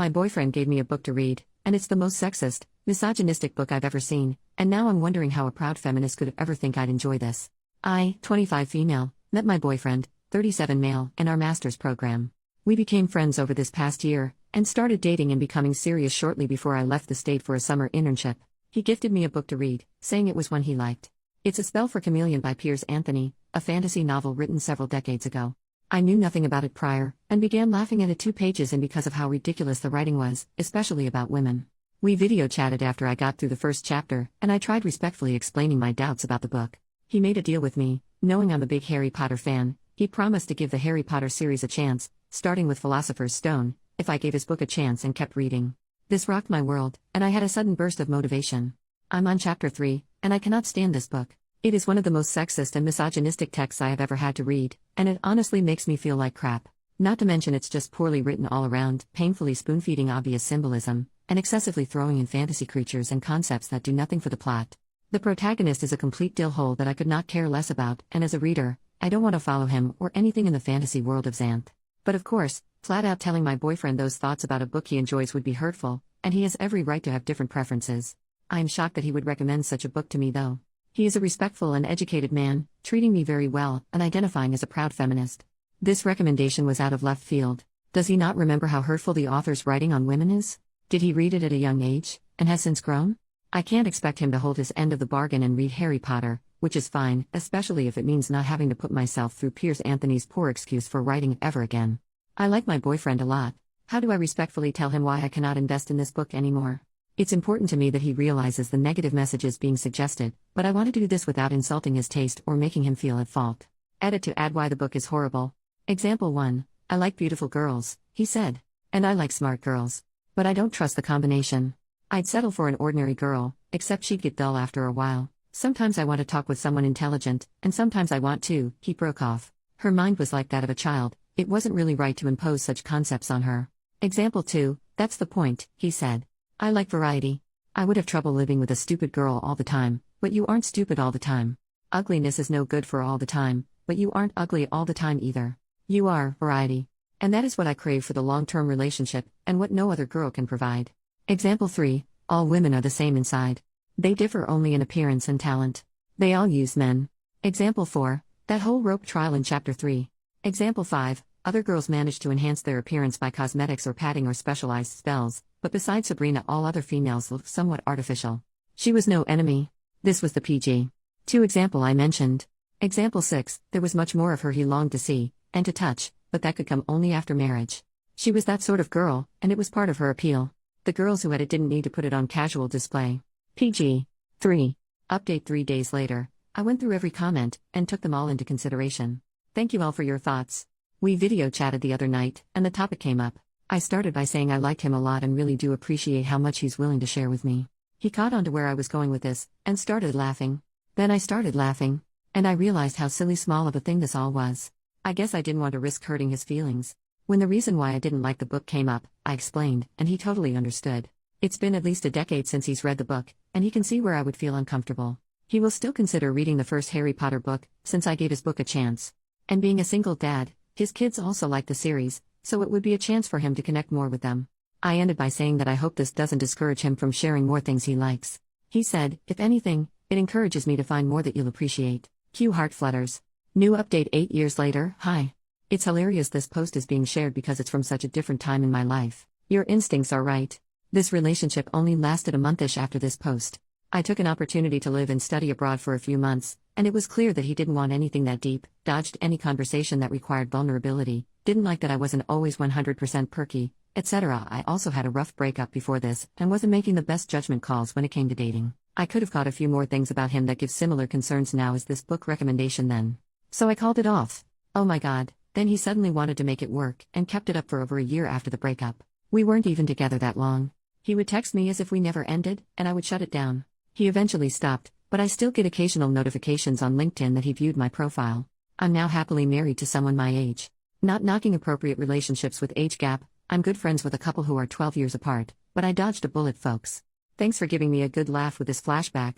My boyfriend gave me a book to read, and it's the most sexist, misogynistic book I've ever seen, and now I'm wondering how a proud feminist could ever think I'd enjoy this. I, 25 female, met my boyfriend, 37 male, in our master's program. We became friends over this past year, and started dating and becoming serious shortly before I left the state for a summer internship. He gifted me a book to read, saying it was one he liked. It's A Spell for Chameleon by Piers Anthony, a fantasy novel written several decades ago. I knew nothing about it prior, and began laughing at it 2 pages in because of how ridiculous the writing was, especially about women. We video chatted after I got through the first chapter, and I tried respectfully explaining my doubts about the book. He made a deal with me, knowing I'm a big Harry Potter fan. He promised to give the Harry Potter series a chance, starting with Philosopher's Stone, if I gave his book a chance and kept reading. This rocked my world, and I had a sudden burst of motivation. I'm on chapter 3, and I cannot stand this book. It is one of the most sexist and misogynistic texts I have ever had to read, and it honestly makes me feel like crap. Not to mention it's just poorly written all around, painfully spoon-feeding obvious symbolism, and excessively throwing in fantasy creatures and concepts that do nothing for the plot. The protagonist is a complete dillhole that I could not care less about, and as a reader, I don't want to follow him or anything in the fantasy world of Xanth. But of course, flat out telling my boyfriend those thoughts about a book he enjoys would be hurtful, and he has every right to have different preferences. I am shocked that he would recommend such a book to me though. He is a respectful and educated man, treating me very well, and identifying as a proud feminist. This recommendation was out of left field. Does he not remember how hurtful the author's writing on women is? Did he read it at a young age, and has since grown? I can't expect him to hold his end of the bargain and read Harry Potter, which is fine, especially if it means not having to put myself through Piers Anthony's poor excuse for writing ever again. I like my boyfriend a lot. How do I respectfully tell him why I cannot invest in this book anymore? It's important to me that he realizes the negative messages being suggested, but I want to do this without insulting his taste or making him feel at fault. Edit to add why the book is horrible. Example 1. I like beautiful girls, he said. And I like smart girls. But I don't trust the combination. I'd settle for an ordinary girl, except she'd get dull after a while. Sometimes I want to talk with someone intelligent, and sometimes I want to, he broke off. Her mind was like that of a child, it wasn't really right to impose such concepts on her. Example 2. That's the point, he said. I like variety. I would have trouble living with a stupid girl all the time, but you aren't stupid all the time. Ugliness is no good for all the time, but you aren't ugly all the time either. You are variety. And that is what I crave for the long-term relationship, and what no other girl can provide. Example 3. All women are the same inside. They differ only in appearance and talent. They all use men. Example 4. That whole rope trial in chapter 3. Example 5. Other girls manage to enhance their appearance by cosmetics or padding or specialized spells, but besides Sabrina all other females look somewhat artificial. She was no enemy. This was the PG. 2 example I mentioned. Example 6, there was much more of her he longed to see, and to touch, but that could come only after marriage. She was that sort of girl, and it was part of her appeal. The girls who had it didn't need to put it on casual display. PG. 3. Update 3 days later. I went through every comment, and took them all into consideration. Thank you all for your thoughts. We video chatted the other night, and the topic came up. I started by saying I liked him a lot and really do appreciate how much he's willing to share with me. He caught on to where I was going with this, and started laughing. Then I started laughing. And I realized how silly small of a thing this all was. I guess I didn't want to risk hurting his feelings. When the reason why I didn't like the book came up, I explained, and he totally understood. It's been at least a decade since he's read the book, and he can see where I would feel uncomfortable. He will still consider reading the first Harry Potter book, since I gave his book a chance. And being a single dad, his kids also like the series, so it would be a chance for him to connect more with them. I ended by saying that I hope this doesn't discourage him from sharing more things he likes. He said, if anything, it encourages me to find more that you'll appreciate. Cue heart flutters. New update 8 years later. Hi. It's hilarious this post is being shared because it's from such a different time in my life. Your instincts are right. This relationship only lasted a monthish after this post. I took an opportunity to live and study abroad for a few months, and it was clear that he didn't want anything that deep, dodged any conversation that required vulnerability, didn't like that I wasn't always 100% perky, etc. I also had a rough breakup before this, and wasn't making the best judgment calls when it came to dating. I could have caught a few more things about him that give similar concerns now as this book recommendation then. So I called it off. Oh my god, then he suddenly wanted to make it work, and kept it up for over a year after the breakup. We weren't even together that long. He would text me as if we never ended, and I would shut it down. He eventually stopped, but I still get occasional notifications on LinkedIn that he viewed my profile. I'm now happily married to someone my age. Not knocking appropriate relationships with age gap, I'm good friends with a couple who are 12 years apart, but I dodged a bullet, folks. Thanks for giving me a good laugh with this flashback.